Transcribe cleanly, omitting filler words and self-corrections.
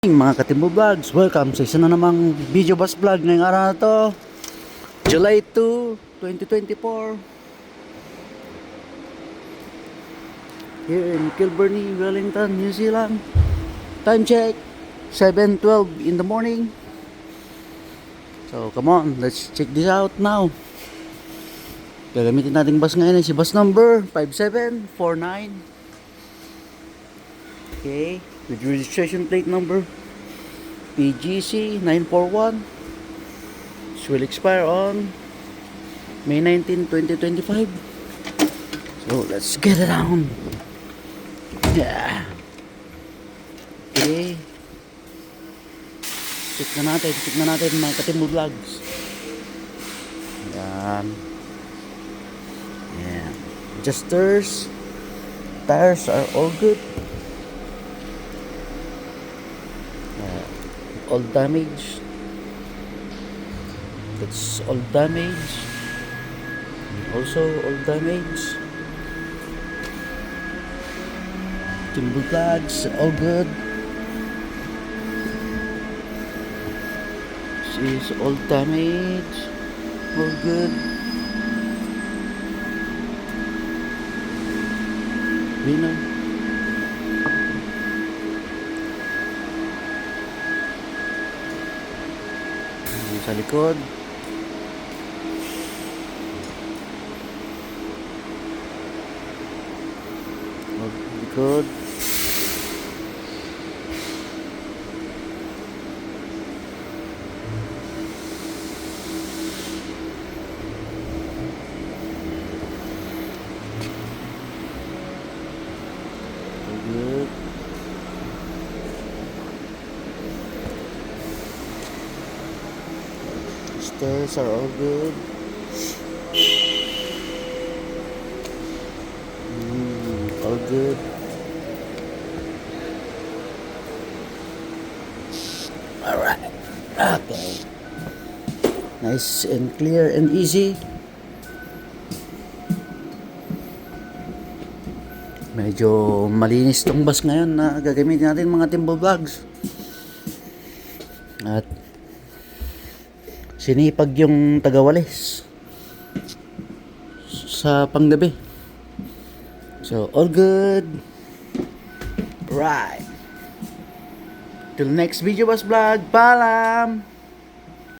Mga Katimbo Vlogs, welcome sa isa na namang video bus vlog ngayong araw na to, July 2, 2024, here in Kilburnie, Wellington, New Zealand. Time check 7:12 in the morning. So come on, let's check this out now. Gagamitin nating bus ngayon ay si bus number 5749. Okay, with registration plate number PGC 941. This will expire on May 19, 2025. So let's get it on. Yeah. Okay. Check na natin mga Katimbo Vlogs. Yan. Yan. Adjusters. Tires are all good. All damage. That's all damage. Also all damage. Timber flags, all good. This is all damage. All good. Winner. Sa likod. Likod. Good. Stairs are all good. All good. Alright. Okay. Nice and clear and easy. Medyo malinis tong bus ngayon na gagamitin natin mga Timbo Vlogs. At sinipag yung tagawalis sa panggabi. So all good. Right. Till next video bus vlog. Paalam.